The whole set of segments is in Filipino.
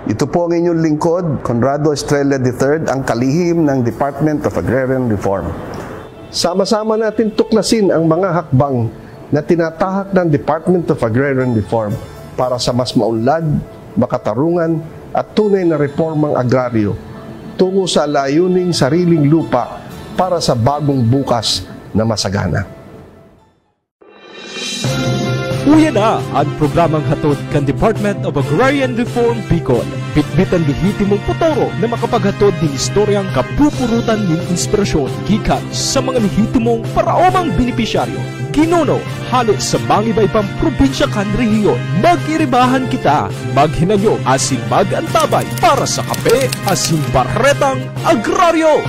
Ito po ang inyong lingkod, Conrado Estrella III, ang kalihim ng Department of Agrarian Reform. Sama-sama natin tuklasin ang mga hakbang na tinatahak ng Department of Agrarian Reform para sa mas maunlad, makatarungan at tunay na reformang agraryo tungo sa layuning sariling lupa para sa bagong bukas na masagana. Uya na ang programang hatod kan Department of Agrarian Reform Bicol. Bitbitan lehitimong potoro na makapaghatod ng istoryang kapupurutan ng inspirasyon gikan sa mga lehitimong paraomang benepisyaryo. Kinuno, halos sa mangibaybang probinsya kan rehiyon. Mag-iribahan kita, maghinanyo asin mag-antabay para sa kape asin barretang agraryo.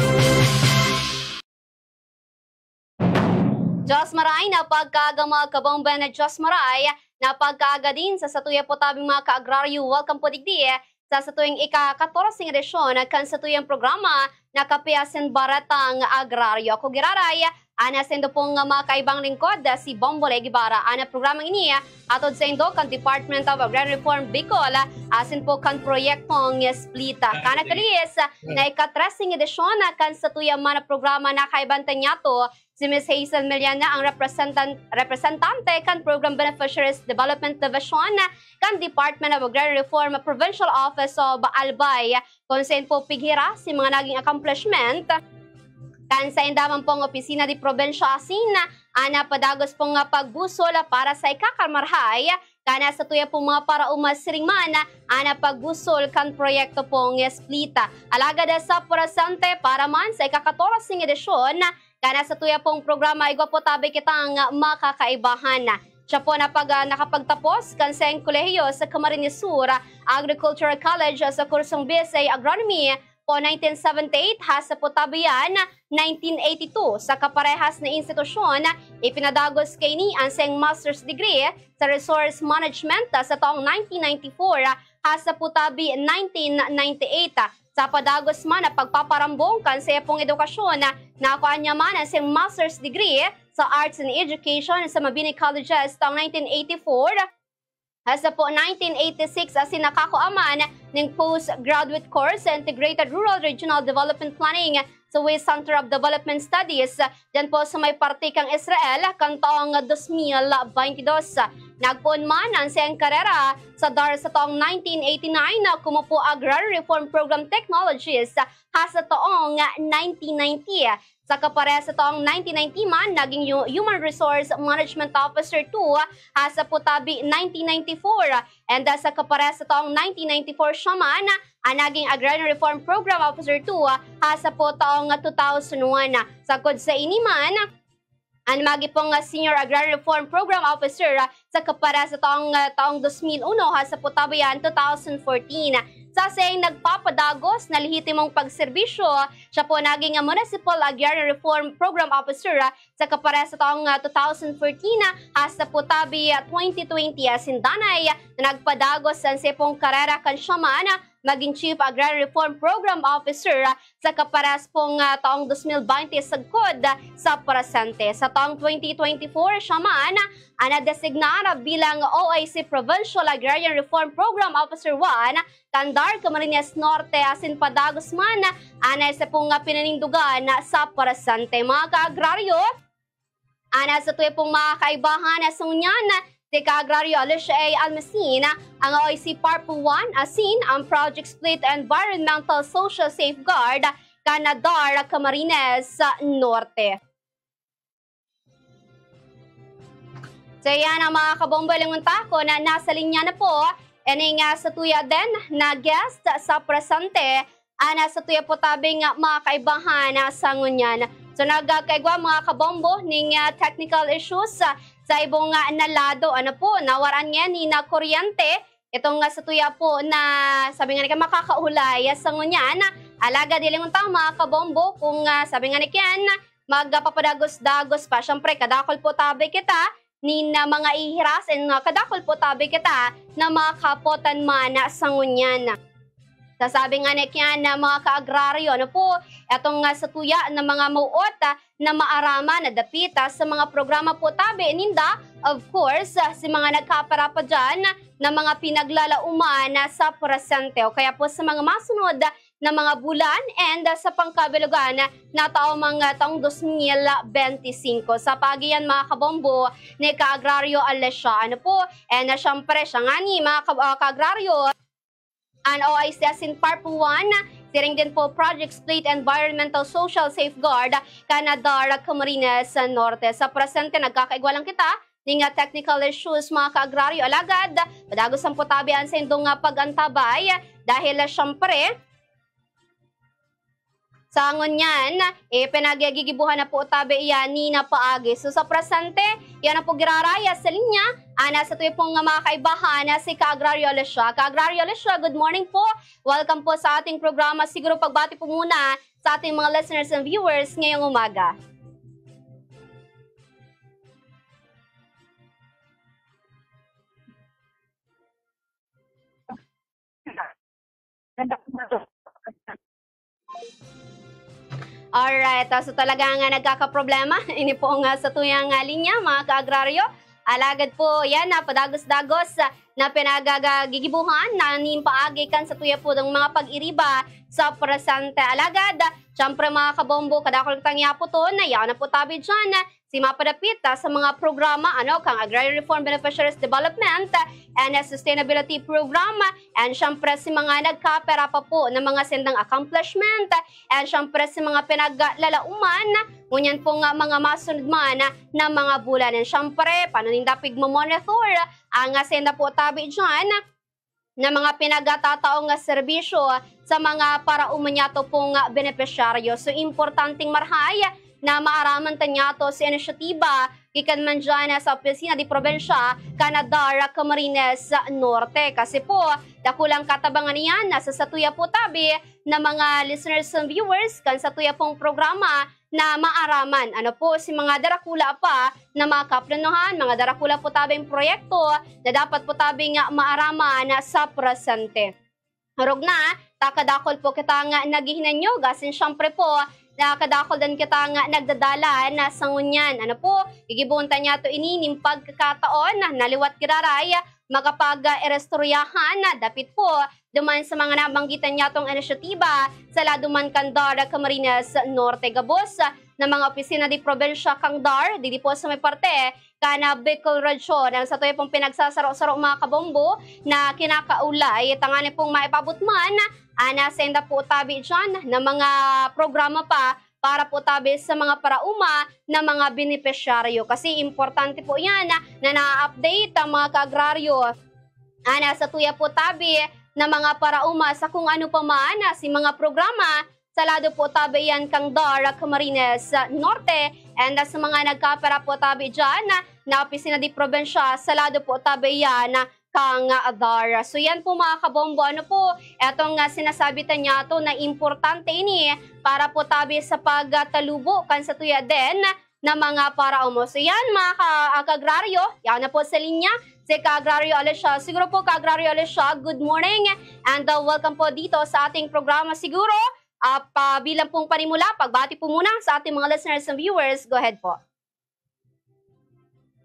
Diyos maray na pagkaga mga kabomba na Diyos maray na pagkaga din sa satuya po tabing mga ka-agraryo. Welcome po digdi sa satuing ika-14 edisyon kan satuyang programa na Kapiasin Baratang Agraryo. Ako giraray, ana sa indo pong mga kaibang lingkod si Bombole Gibara. Ana programang ini atod sa indo kan Department of Agrarian Reform Bicol asin po kan proyektong Splita. Kana kalis na ika-13 edisyon kan satuyang mga programa na kaibantan niyato si Ms. Hazel Miliana ang representante kan Program Beneficiaries Development Division kan Department of Agrarian Reform Provincial Office of Albay. Kung saan po pighira si mga naging accomplishment kan sa indamang pong opisina di probinsya asin ana padagos pong pagbusol para sa ikakarmarhay kana sa tuya pong mga para umasiringman ana pagbusol kan proyekto pong Splita. Alagad sa porasante para man sa ika-14 edisyon kana sa tuya pong programa igwa po tabi kitang makakaibahan. Siya po nakapagtapos kan sa kolehiyo sa Camarines Sur Agricultural College sa kursong BSA Agronomy po 1978 hasa po tabiyan 1982 sa kaparehas na institusyon ipinadagos kay ni ang siyang master's degree sa resource management sa taong 1994 hasa po tabi 1998 sa padagos man na pagpaparambong kan sa pong edukasyon na nakuha niya man ang siyang master's degree sa Arts and Education sa Mabini Colleges taong 1984 hasta po 1986 asin nakakuaman ng postgraduate course sa Integrated Rural Regional Development Planning sa West Center of Development Studies dyan po sa may partikang Israel kan taong 2022. Nagpuon man ang siyang karera sa DAR sa taong 1989 na kumupo Agrarian Reform Program Technologies hasa taong 1990. Sa kapareha sa taong 1990 man, naging Human Resource Management Officer 2 hasa po tabi 1994. And sa kapareha sa taong 1994 siya man, naging Agrarian Reform Program Officer 2 hasa po taong 2001. Sakod sa ini man, ang magi pong Senior Agrarian Reform Program Officer sa kapareha sa taong 2001 hasa po tabi 2014. Sa siyang nagpapadagos na lehitimong pagserbisyo, siya po naging Municipal Agrarian Reform Program Officer sa kapareha sa taong 2014 hasta po tabi 2020 asindanay na nagpadagos sa siyang karera kan siya man maging Chief Agrarian Reform Program Officer sa kapares pong taong 2020 sagkod sa presente. Sa taong 2024 siya man na-designar bilang OIC Provincial Agrarian Reform Program Officer 1 Tandar, Camarines Norte asin padagos man sa pong pinanindugan sa presente. Mga ka-agraryo, sa tuwi pong mga kaibahan sa unyan si Ka-Agraryo Alicia A. Almacin, ang OIC Part 1 asin ang Project Split Environmental Social Safeguard Canadar, Camarines Norte. So yan ang mga kabombalingon tako na nasa linya na po. Ening sa tuya din na guest sa presente, sa tuya po tabing mga kaibahan sa ngunyan. So nagkaigwa mga kabombo ning technical issues sa ibong nalado, nawaran nga ni na kuryente. Itong sa tuya po na sabi nga ni makakaulay sa ngunyan. Alaga dilingon ta mga kabombo kung sabi nga ni Ken, magpapadagos-dagos pa. Siyempre, kadakol po tabi kita ni na mga ihiras and kadakol po tabi kita na makapotan man sa ngunyan. Sasabi nga niyan na mga kaagraryo, ano po, etong sa tuya ng mga mauot na maarama na dapita sa mga programa po tabi ninda, of course, si mga nagkapara pa dyan na mga pinaglalauman sa presente o kaya po sa mga masunod na mga bulan and sa pangkabilugan na taong 2025. Sa pagiyan mga kabombo ni Kaagraryo Alessia, ano po, and syempre siya nga ni mga kaagraryo, ang OIC in Part 1, siring din po Project Split Environmental Social Safeguard, Canadara, Camarines Norte. Sa presente, nagkakaigwalang kita, ning technical issues mga kaagraryo alagad, padagos ang putabian sa indong pagantabay, dahil syempre, sa ngunyan, pinagigibuhan na po tabi iyan ni na paagi. So sa presente, yan na po giraraya sa linya. Ana sa tuyo pong mga kaibahan na si Kaagraryo Alessia. Kaagraryo Alessia, good morning po. Welcome po sa ating programa. Siguro pagbati po muna sa ating mga listeners and viewers ngayong umaga. Alright, so talaga nga nagkakaproblema. Ini po nga sa tuyang linya, mga kaagraryo. Alagad po yan na padagos-dagos na pinagagigibuhan na nimpaagi kan sa tuya po ng mga pag-iriba sa presente. Alagad, syempre mga kabombo, kadakol tangya po to na yan na po tabi dyan si mapadapit sa mga programa kang Agrarian Reform Beneficiaries Development and Sustainability Program, and syempre si mga nagkapera pa po ng mga sendang accomplishment, and syempre si mga pinaglalauman ngunyan po nga mga masunod man na mga bulan. And syempre paano nindapig mo-monitor ang senda po tabi dyan na mga pinagtatataong serbisyo sa mga para umanyato pong benepisyaryo. So importanteng marhay na maaraman tanyato sa inisyatiba gikan man dyan sa Opisina di Probensya, Canadara, Camarines Norte. Kasi po, dakulang katabangan niyan nasa satuya po tabi na mga listeners and viewers kan satuya pong programa na maaraman. Ano po, si mga darakula pa na mga kaplanuhan, mga darakula po tabing proyekto na dapat po tabing maaraman sa presente. Harog na, takadakol po kita nga nagihinan nyo, gasin syempre po, nakadakol din kita nga nagdadala na sa ngunyan. Ano po, igibunta niya to ininim pagkakataon na naliwat kiraray, makapag-erestoryahan na dapit po duman sa mga nabanggitan niya tong inisyatiba sa Laduman, Candar, Camarines Norte. Gabos na mga opisina di Probensya Candar, di po sa may parte kana Bicol Region. Ang sa tuyo pong pinagsasaro-saro mga kabombo na kinakaulay, tangani pong maipabutman nasenda po tabi dyan na mga programa pa para po tabi sa mga parauma na mga benepisyaryo. Kasi importante po yan na na-update ang mga kaagraryo sa tuya po tabi na mga parauma sa kung ano pa man si mga programa sa lado po tabi yan Candar, Camarines Norte, and sa mga nagkapera po tabi dyan na Opisina di Probensya sa lado po tabi yan kang Adara. So yan po mga kabombo, ano po, etong sinasabi niya to na importante ini para po tabi sa pagtalubo kan sa tuya din na mga paraumo. So yan mga kaagraryo, yan na po sa linya si Kaagraryo Alessia. Siguro po Kaagraryo Alessia, good morning and welcome po dito sa ating programa. Siguro bilang pong panimula, pagbati po muna sa ating mga listeners and viewers. Go ahead po.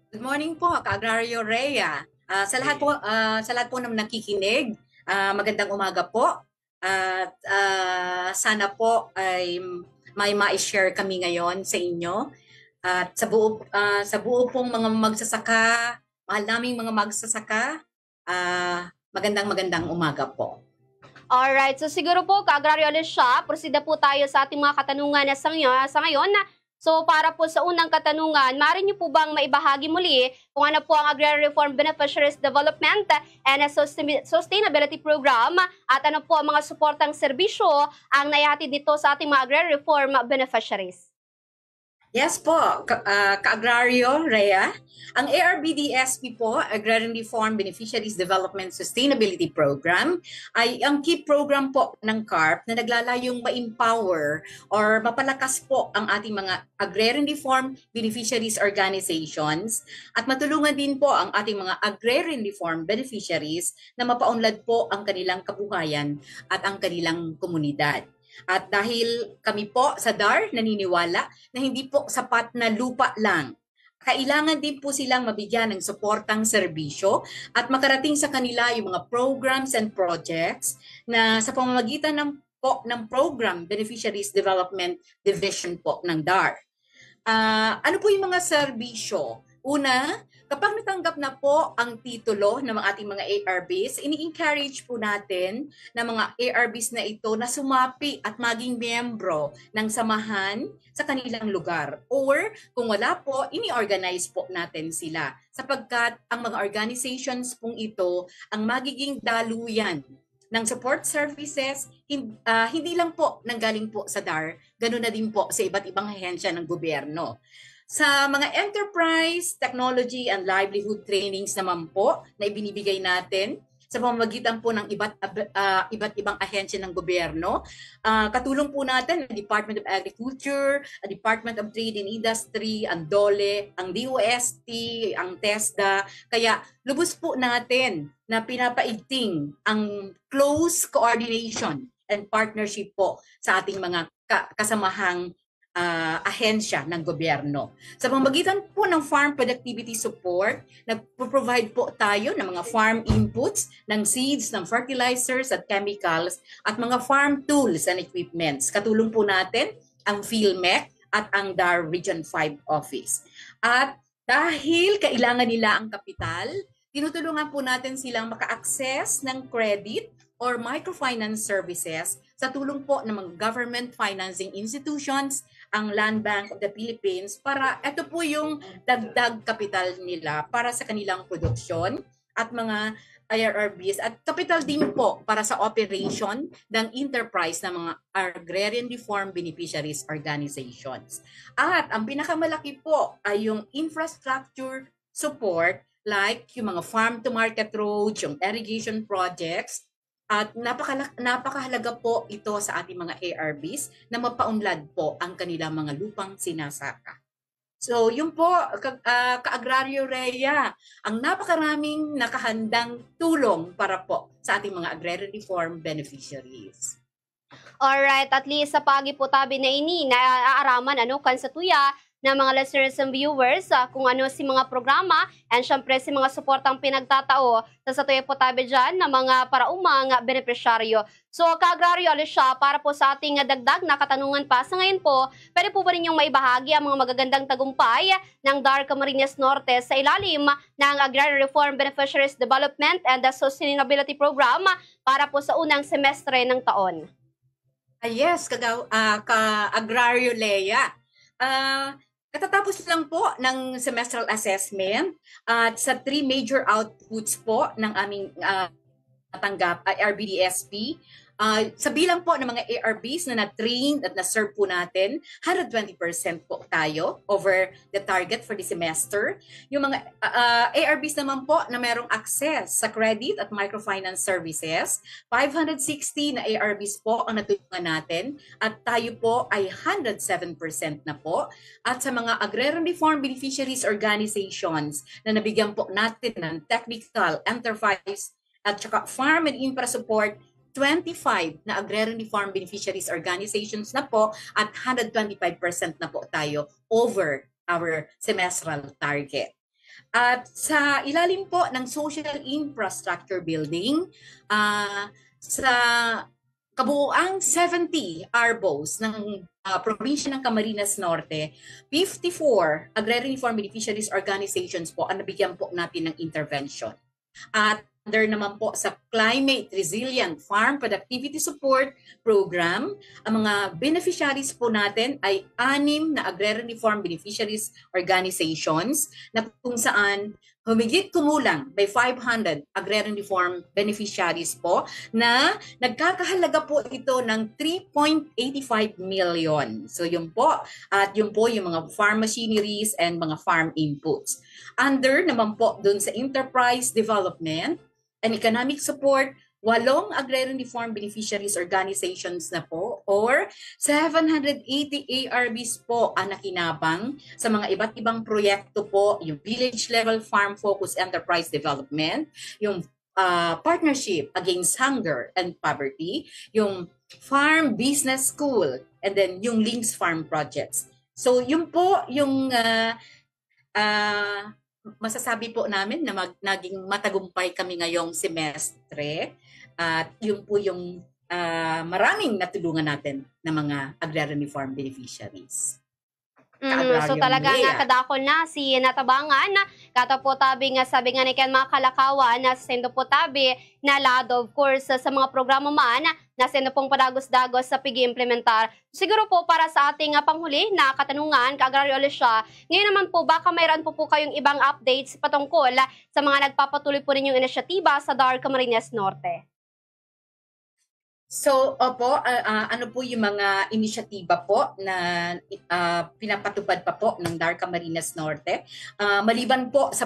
Good morning po, Kaagraryo Rhea. Sa lahat po ng nakikinig, magandang umaga po. At sana po ay may ma-share kami ngayon sa inyo. At sa buo pong mga magsasaka, mahal naming mga magsasaka, magandang umaga po. Alright, so siguro po Kaagraryo Alessia, prosida po tayo sa ating mga katanungan sa ngayon. So para po sa unang katanungan, maaari niyo po bang maibahagi muli kung ano po ang Agrarian Reform Beneficiaries Development and Sustainability Program at ano po ang mga suportang serbisyo ang naihatid dito sa ating mga Agrarian Reform Beneficiaries? Yes po, Ka-Agrario, Rhea. Ang ARBDSP po, Agrarian Reform Beneficiaries Development Sustainability Program, ay ang key program po ng CARP na naglalayong ma-empower or mapalakas po ang ating mga Agrarian Reform Beneficiaries Organizations at matulungan din po ang ating mga Agrarian Reform Beneficiaries na mapaunlad po ang kanilang kabuhayan at ang kanilang komunidad. At dahil kami po sa DAR naniniwala na hindi po sapat na lupa lang, kailangan din po silang mabigyan ng suportang serbisyo at makarating sa kanila yung mga programs and projects na sa pamamagitan ng Program Beneficiaries Development Division po ng DAR. Ano po yung mga serbisyo? Una, kapag natanggap na po ang titulo ng ating mga ARBs, ini-encourage po natin na mga ARBs na ito na sumapi at maging miyembro ng samahan sa kanilang lugar. Or kung wala po, ini-organize po natin sila sapagkat ang mga organizations pong ito ang magiging daluyan ng support services, hindi lang po nanggaling po sa DAR, ganoon na din po sa iba't ibang ahensya ng gobyerno. Sa mga enterprise, technology, and livelihood trainings naman po na ibinibigay natin sa pamamagitan po ng iba't ibang ahensya ng gobyerno. Katulong po natin ang Department of Agriculture, ang Department of Trade and Industry, ang DOLE, ang DOST, ang TESDA. Kaya lubos po natin na pinapaigting ang close coordination and partnership po sa ating mga kasamahang ahensya ng gobyerno. Sa pamamagitan po ng farm productivity support, nagpo-provide po tayo ng mga farm inputs, ng seeds, ng fertilizers at chemicals, at mga farm tools and equipments. Katulong po natin ang PhilMec at ang DAR Region 5 Office. At dahil kailangan nila ang kapital, tinutulungan po natin silang maka-access ng credit or microfinance services sa tulong po ng mga government financing institutions, ang Land Bank of the Philippines, para ito po yung dagdag kapital nila para sa kanilang produksyon at mga IRRBs at kapital din po para sa operation ng enterprise ng mga Agrarian Reform Beneficiaries Organizations. At ang pinakamalaki po ay yung infrastructure support like yung mga farm-to-market roads, yung irrigation projects. At napakahalaga po ito sa ating mga ARBs na mapaunlad po ang kanilang mga lupang sinasaka. So yun po, Ka-Agrario Rhea, ang napakaraming nakahandang tulong para po sa ating mga Agrarian Reform Beneficiaries. Alright, at least sa pagi po tabi na ini, naaaraman kan sa tuya ng mga listeners and viewers kung ano si mga programa and syempre si mga suportang pinagtatao sa satuya po tabi dyan ng mga paraumang benepisyaryo. So, Ka-Agrario Alicia, para po sa ating dagdag na katanungan pa sa ngayon po, pwede po ba ninyong maibahagi ang mga magagandang tagumpay ng DAR Camarines Norte sa ilalim ng Agrarian Reform Beneficiaries Development and the Sustainability Program para po sa unang semestre ng taon? Yes, Ka-Agrario Lea. Katatapos lang po ng semestral assessment at sa 3 major outputs po ng aming natanggap RBDSP. Sa bilang po ng mga ARBs na na-train at na-serve po natin, 120% po tayo over the target for the semester. Yung mga ARBs naman po na merong access sa credit at microfinance services, 560 na ARBs po ang natulungan natin at tayo po ay 107% na po. At sa mga Agrarian Reform Beneficiaries Organizations na nabigyan po natin ng technical, enterprise at saka farm and infra support, 25 na Agrarian Reform Beneficiaries Organizations na po at 125% na po tayo over our semestral target. At sa ilalim po ng social infrastructure building, sa kabuuang 70 ARBOs ng probinsya ng Camarines Norte, 54 Agrarian Reform Beneficiaries Organizations po ang nabigyan po natin ng intervention. At under naman po sa Climate Resilient Farm Productivity Support Program, ang mga beneficiaries po natin ay 6 na Agrarian Reform Beneficiaries Organizations na kung saan humigit kumulang by 500 agrarian reform beneficiaries po na nagkakahalaga po ito ng 3.85 million. So yun po, at yun po yung mga farm machineries and mga farm inputs. Under naman po dun sa enterprise development and economic support, 8 agrarian reform beneficiaries organizations na po or 780 ARBs po ang nakinabang sa mga iba't ibang proyekto po, yung village level farm focus enterprise development, yung partnership against hunger and poverty, yung farm business school, and then yung Links Farm projects. So yun po yung masasabi po namin na naging matagumpay kami ngayong semestre. At yun po yung maraming natulungan natin ng mga agrarian reform beneficiaries. So talaga nga kadakol na si natabangan kato po tabi nga sabi nga ni Ken mga kalakawan na sendo po tabi na lado of course sa mga programa man na sendo pong padagos-dagos sa pag-implementar. Siguro po para sa ating panghuli na katanungan ka-agraryo Alicia, ngayon naman po baka mayroon po kayong ibang updates patungkol sa mga nagpapatuloy po ninyong inisyatiba sa DAR Camarines Norte. So, opo, ano po yung mga inisyatiba po na pinapatupad pa po ng DAR Camarines Norte. Maliban po sa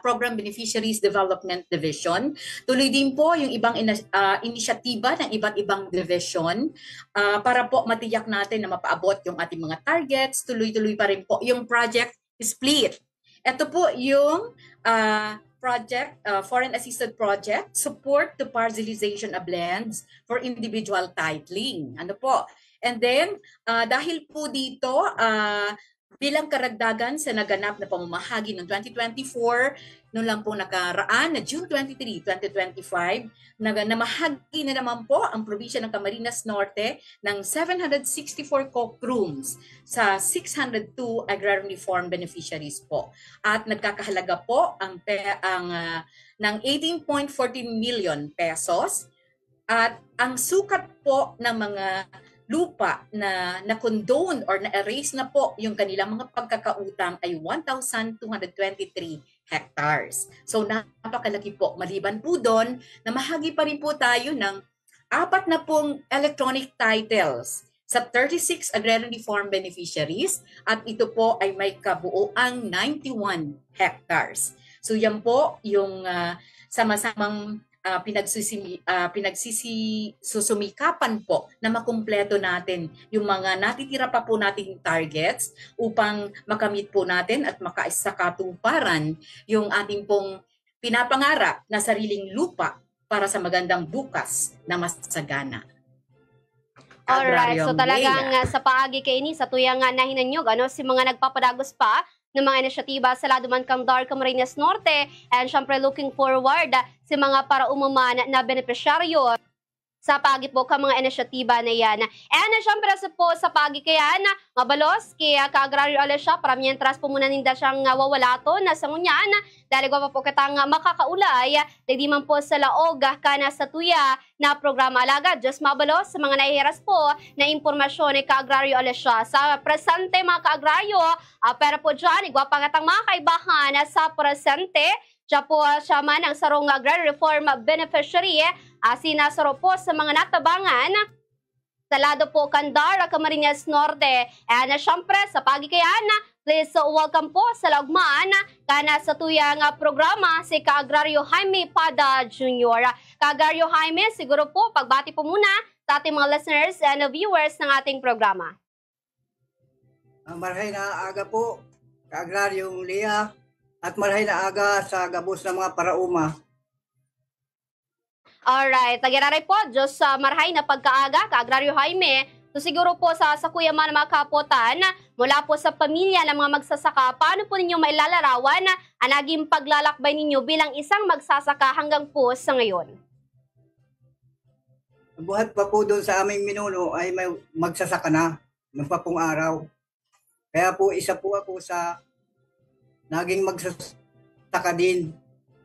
Program Beneficiaries Development Division, tuloy din po yung ibang inisyatiba ng iba't ibang division para po matiyak natin na mapaabot yung ating mga targets. Tuloy-tuloy pa rin po yung project split. Ito po yung project, foreign assisted project, support to parcelization of lands for individual titling. Ano po? And then, dahil po dito, bilang karagdagan sa naganap na pamamahagi ng 2024, noon lang po nakaraan na June 23, 2025, namahagi na naman po ang probinsya ng Camarines Norte ng 764 co-rooms sa 602 agrarian reform beneficiaries po. At nagkakahalaga po ng 18.14 million pesos. At ang sukat po ng mga lupa na na-condone or na-erase na po yung kanilang mga pagkakautang ay 1,223 hectares. So napakalaki po. Maliban po doon, namahagi pa rin po tayo ng 40 electronic titles sa 36 agrarian reform beneficiaries at ito po ay may kabuoang 91 hectares. So yan po yung sama-samang pinagsisumikapan po na makumpleto natin yung mga natitira pa po nating targets upang makamit po natin at makaisakatuparan yung ating pong pinapangarap na sariling lupa para sa magandang bukas na masagana. Alright, so talagang sa paagi kay ini, sa tuyang nahinanyog, si mga nagpapadagos pa ng mga inisyatiba sa Laduman kang DAR Camarines Norte and syempre looking forward si mga para umuman na benepisyaryo sa pagi po ka mga inisyatiba na yan. And syempre po sa pagi kaya na mabalos kaya ka-agraryo Alicia para mientras po muna ninda siyang wawalato na sa ngunyan dahil pa po kitang makakaulay di man po sa laog ka na sa tuya na programa alaga. Just mabalos sa mga nahihiras po na impormasyon ni ka-agraryo Alicia sa presente mga ka-agraryo pero po dyan igwa pa kitang mga kaibahan sa presente. Siya po siya man ang sarong agrarian reform beneficiary sinasaro po sa mga natabangan sa lado po Kandar, Camarines Norte. And syempre sa pagikayan, please welcome po sa lagman kana sa tuyang programa si Ka-Agrario Jaime Pada Jr. Ka-Agrario Jaime, siguro po pagbati po muna sa ating mga listeners and viewers ng ating programa. Marahay na aga po, Ka-Agraryong Leah. At marahay na aga sa gabos ng mga parauma. Alright, tagiraray po, Diyos marahay na pagkaaga, Ka-Agrario Jaime. So siguro po sa kuyaman ng mga kapotan, mula po sa pamilya ng mga magsasaka, paano po ninyo mailalarawan ang naging paglalakbay ninyo bilang isang magsasaka hanggang po sa ngayon? Buhat pa po doon sa aming minuno ay may magsasaka na nung pa pong araw. Kaya po isa po ako sa naging magsasaka din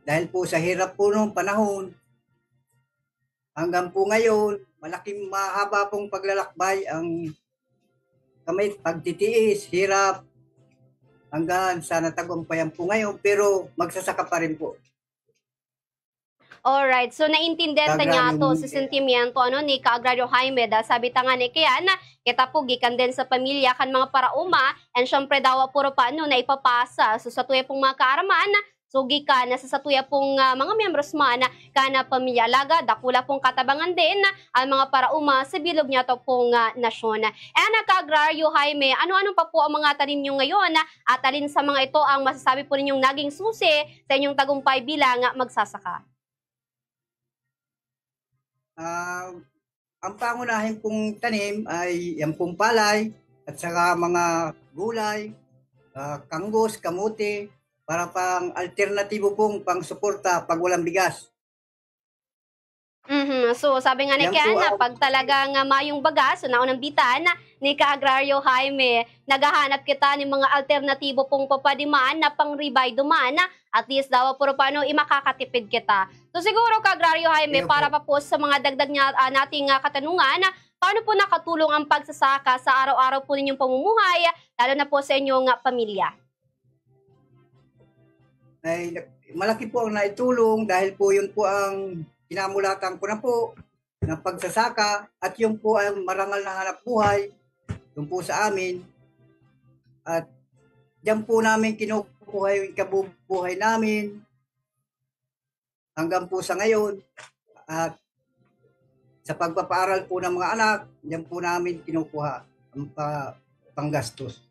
dahil po sa hirap po nung panahon hanggang po ngayon malaking mahaba pong paglalakbay ang kami pagtitiis, hirap hanggang sa natagumpayan po ngayon, pero magsasaka pa rin po. Alright, so naintindihan ta niya to Kaagraryo sa sentimiento ni Kaagraryo Jaime da sabi ta nga ni kaya na kita po gikan din sa pamilya kan mga parauma and syempre daw puro paano na ipapasa so sa tuya pong mga kaaraman so gikan na sa tuya pong mga miyembros man kana pamilya laga dakula pong katabangan din ang mga parauma sa bilog niya to pong nasyon. And Kaagraryo Jaime, ano-ano pa po ang mga tanim niyo ngayon at alin sa mga ito ang masasabi po ninyong naging susi sa inyong tagumpay bilang magsasaka? Ang pangunahin pong tanim ay yung pong palay at saka mga gulay, kanggos, kamuti, para pang alternatibo pong pang suporta pag walang bigas. So sabi nga ni Yan po Kiana, ang- pag talagang mayong bagas, so naunang bitan ni Kaagraryo Jaime, naghahanap kita ng mga alternatibo pong papadimaan na pang ribay duman, at least daw puro paano imakakatipid kita. So siguro Kaagraryo Jaime, Ayun po. para pa po sa mga dagdag niya, nating katanungan, paano po nakatulong ang pagsasaka sa araw-araw po ninyong pamumuhay, lalo na po sa inyong pamilya? Ay, malaki po ang naitulong dahil po yun po ang pinamulatan ko na po ng pagsasaka at yun po ang marangal na hanap buhay yun po sa amin. At diyan po namin kinukuha yung ikabubuhay namin hanggang po sa ngayon. At sa pagpapaaral po ng mga anak, diyan po namin kinukuha ang panggastos.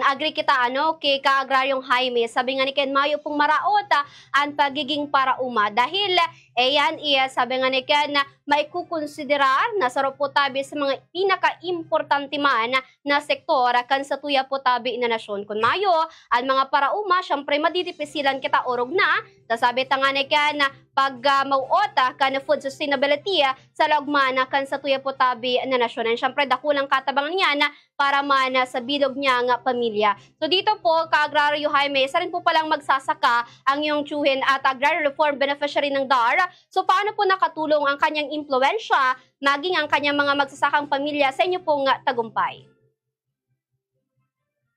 Agree kita kay Kaagraryong Jaime. Sabi nga ni Ken Mayo pong maraot ang pagiging parauma dahil yan sabi nga ni Ken na may kukonsiderar na sa potabi sa mga pinaka-importante man na sektor kan sa tuya potabi na nasyon. Kun Mayo, ang mga parauma syempre madidipisilan kita orog na. Sabi ta nga ni Ken na pag mauota kan food sustainability sa lagman kan sa tuya potabi na nasyon. And syempre dakulang katabangan niya na para man sa bilog niya nga pamilya. So dito po, Kaagraryo Jaime, isa rin po palang magsasaka ang iyong tsuhin at agrarian reform beneficiary ng DAR. So paano po nakatulong ang kanyang impluensya, maging ang kanyang mga magsasakang pamilya sa inyo pong tagumpay?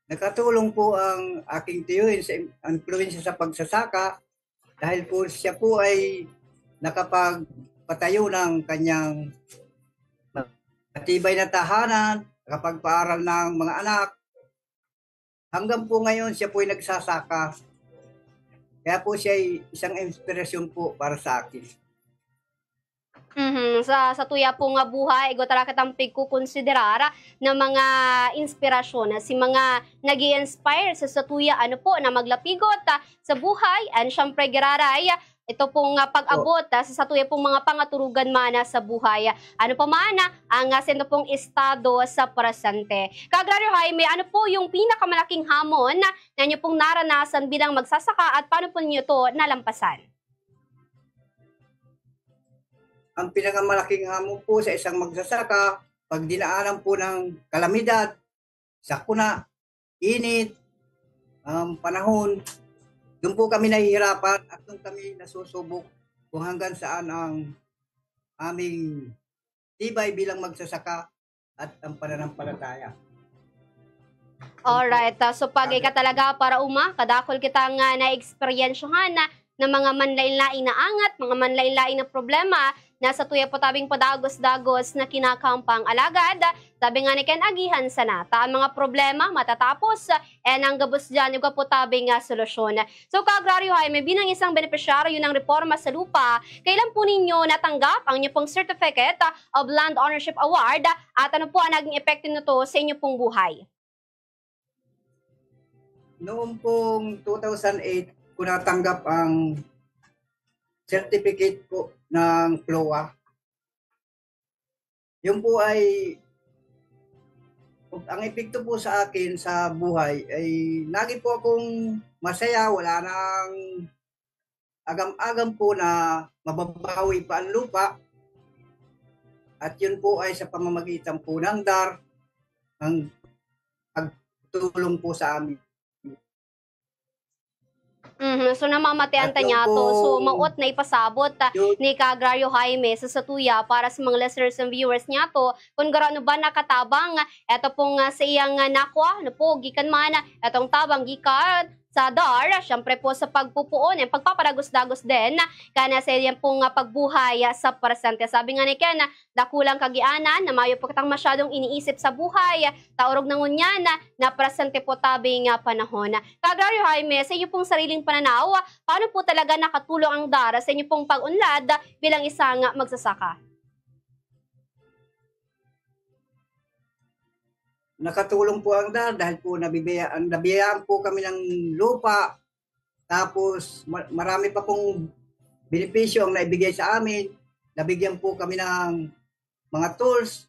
Nakatulong po ang aking tiyuhin sa influensya sa pagsasaka dahil po siya po ay nakapagpatayo ng kanyang matibay na tahanan, nakapagpaaral ng mga anak. Hanggang po ngayon siya po ay nagsasaka. Kaya po siya ay isang inspirasyon po para sa akin. Sa tuya po nga buhay, ego talaga kitang pagkukonsiderar na mga inspirasyon si mga nag-i-inspire sa tuya na maglapigot sa buhay and syempre giraray ito pong pag-abot sa tuya pong mga pangaturugan mana sa buhay. Ano pa mana ang sino pong estado sa presente. Kaagraryo Jaime, ano po yung pinakamalaking hamon na inyo pong naranasan bilang magsasaka at paano po niyo ito nalampasan? Ang pinakamalaking hamon po sa isang magsasaka, pag dinaanan po ng kalamidad, sakuna, init, panahon, doon po kami nahihirapan at doon kami nasusubok kung hanggang saan ang aming tibay bilang magsasaka at ang pananampalataya. Alright, so pag ika talaga para kadakol kita nga na-experiensyahan na mga manlain-lain na angat, mga manlain-lain na problema, nasa tuya po tabing padagos-dagos na kinakampang alagad. Sabi nga ni Ken agihan sa nata, ang mga problema matatapos ang gabos dyan yung po tabing solusyon. So Kaagraryo Jaime, bilang isang benepisyaryo ng reforma sa lupa, kailan po ninyo natanggap ang inyong pong Certificate of Land Ownership Award at ano po ang naging epekto nito sa inyong pong buhay? Noong pong 2008, ko natanggap ang certificate po ng PLOA. Yun po ay, ang epekto po sa akin sa buhay ay lagi po akong masaya, wala nang agam-agam po na mababawi pa ang lupa. At yun po ay sa pamamagitan po ng DAR, ang pagtulong po sa amin. So namamatayan ta niya to. So mauot na ipasabot ni Ka-Agrario Jaime sa Satuya para sa mga listeners and viewers niya to. Kung gaano ba nakatabang, eto pong sa iyang nakwa, no po, gikan man, etong tabang gikan sa DAR, syempre po sa pagpupuon, pagpaparagos-dagos din, kana sa iyang pong pagbuhay sa presente. Sabi nga ni Ken, dakulang kagianan, na mayo po katang masyadong iniisip sa buhay, taurog na ngunyan, na presente po tabing panahon. Ka-Agrario Jaime, sa inyo pong sariling pananaw, paano po talaga nakatulong ang DAR sa inyo pong pag-unlad bilang isang magsasaka? Nakatulong po ang DAR dahil po nabiyayaan po kami ng lupa. Tapos marami pa pong benepisyo ang naibigay sa amin. Nabigyan po kami ng mga tools,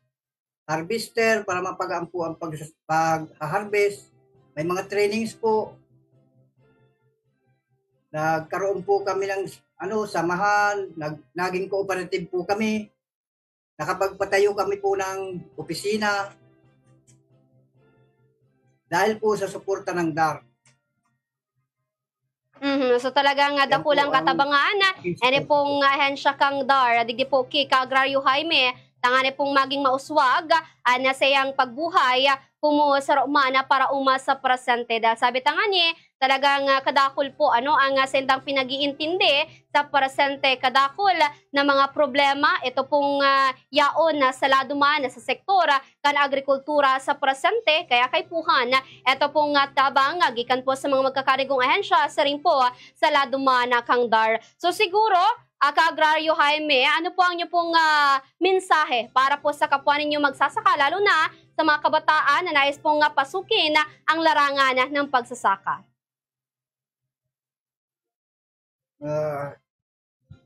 harvester para mapagaan po ang pag-harvest. May mga trainings po. Nagkaroon po kami ng samahan, naging cooperative po kami. Nakapagpatayo kami po ng opisina. Dahil po sa suporta ng DAR. So talagang dakulang katabangan, ene pong ahensya kang DAR, digdi po ki Ka-Agrario Jaime, tangane pong maging mauswag, na sayang pagbuhay, kumu sa romana para umasa presente. Sabi tangani, talagang kadakol po ang sendang pinag-iintindi sa presente kadakol na mga problema. Ito pong yaon na sa laduman sa sektor kan agrikultura sa presente. Kaya kay puhan, ito pong tabang gikan po sa mga magkakarigong ahensya sa rin po sa laduman kang DAR. So siguro, Ka-Agrario Jaime, ano po ang inyo pong mensahe para po sa kapwa ninyo magsasaka, lalo na sa mga kabataan na nais pong pasukin ang larangan ng pagsasaka?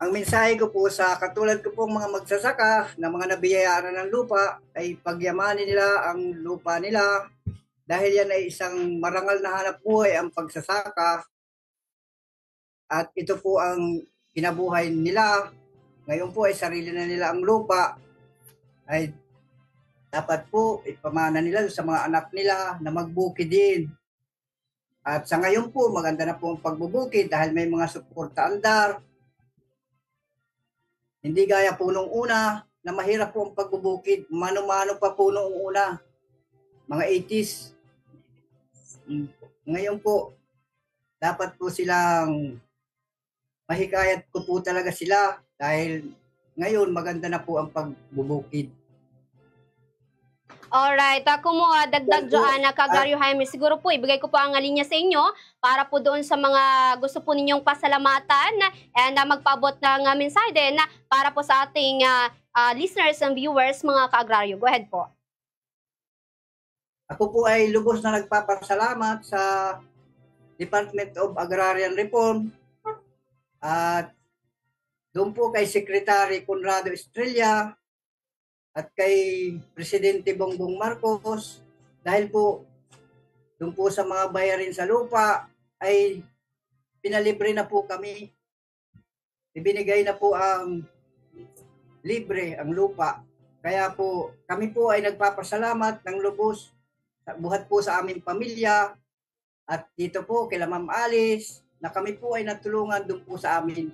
Ang mensahe ko po sa katulad ko pong mga magsasaka na mga nabiyayaan ng lupa ay pagyamanin nila ang lupa nila dahil yan ay isang marangal na hanap buhay ang pagsasaka at ito po ang kinabuhay nila. Ngayon po ay sarili na nila ang lupa, ay dapat po ipamana nila sa mga anak nila na magbukid din. At sa ngayon po, maganda na po ang pagbubukid dahil may mga suporta ang DAR. Hindi gaya po nung una na mahirap po ang pagbubukid. Mano-mano pa po nung una, mga 80s. Ngayon po, dapat po silang mahikayat ko po talaga sila dahil ngayon maganda na po ang pagbubukid. Alright, kung dagdag dyan, Ka-Agrario Jaime, siguro po ibigay ko po ang linya sa inyo para po doon sa mga gusto po ninyong pasalamatan and magpaabot ng mensahe din para po sa ating listeners and viewers, mga Ka-Agrario. Go ahead po. Ako po ay lubos na nagpapasalamat sa Department of Agrarian Reform at doon po kay Secretary Conrado Estrella at kay Presidente Bongbong Marcos dahil po doon po sa mga bayarin sa lupa ay pinalibre na po kami. Ibinigay na po ang libre ang lupa. Kaya po kami po ay nagpapasalamat ng lubos buhat po sa aming pamilya at dito po kila Ma'am Alice na kami po ay natulungan doon po sa amin.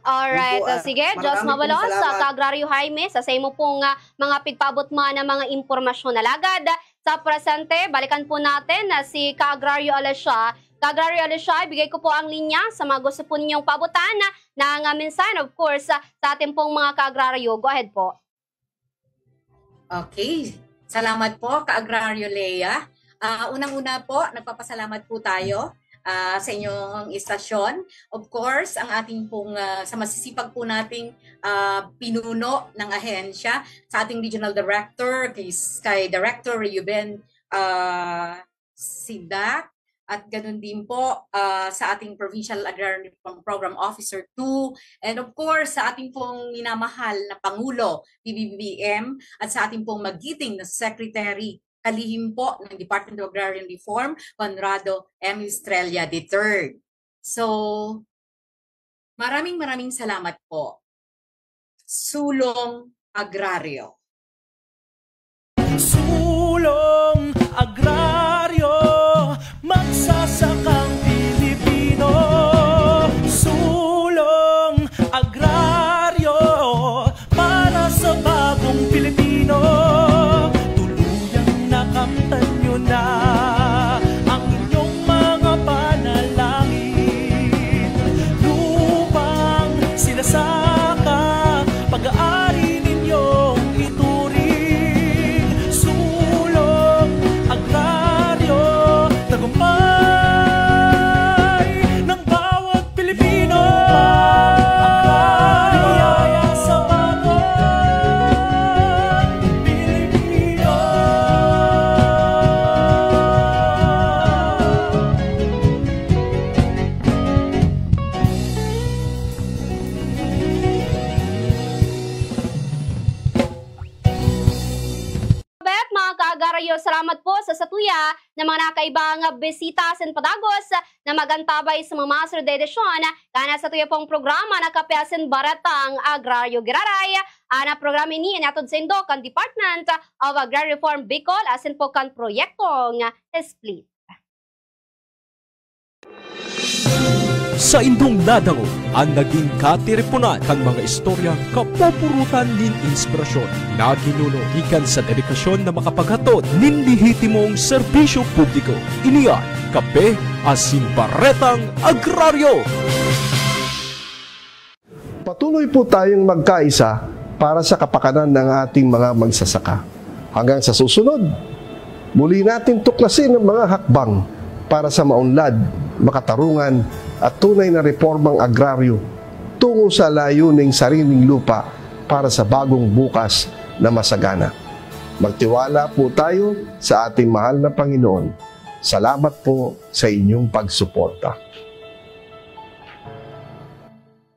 Alright, sige, Diyos mabalos sa Ka-Agrario Jaime, sa mo pong mga pigpabot man ng mga impormasyon na lagad. Sa presente, balikan po natin na si Ka-Agrario Alicia. Ka-Agrario Alicia, ibigay ko po ang linya sa mga gusto po ninyong pabutan na mensahe, of course, sa ating pong mga Ka-Agrario. Go ahead po. Okay, salamat po, Ka-Agrario Lea. Unang-una po, nagpapasalamat po tayo sa inyong istasyon. Of course, ang ating pong sa masisipag po nating pinuno ng ahensya, sa ating regional director, kay Director Reuben Sidak, at ganun din po sa ating Provincial Agrarian Program Officer 2, and of course sa ating pong minamahal na Pangulo, PBBM, at sa ating pong magiting na Secretary kalihim po ng Department of Agrarian Reform, Conrado M. Estrella III. So, maraming salamat po. Sulong Agrario. Sulong Agrario, magsasakang Pilipino. agraryo. Salamat po sa satuya ng mga nakaibang bisita sa Padagos na magantabay sa mga master de edisyon kana sa tuya pong programa na kapiasin baratang agraryo giraray. Ana programa ini natod sa Indo kan Department of Agrarian Reform Bicol asin po kan proyektong split. Sa indong nadango, ang naging katiripunan kang mga istorya kapupurutan nin inspirasyon na ginuno ikan sa dedikasyon na makapaghatod nin lihitimong serbisyo publiko. Iniyan, kape asin baretang agraryo. Patuloy po tayong magkaisa para sa kapakanan ng ating mga magsasaka. Hanggang sa susunod, muli natin tuklasin ang mga hakbang para sa maunlad, makatarungan at tunay na reformang agraryo tungo sa layuning sariling lupa para sa bagong bukas na masagana. Magtiwala po tayo sa ating mahal na Panginoon. Salamat po sa inyong pagsuporta.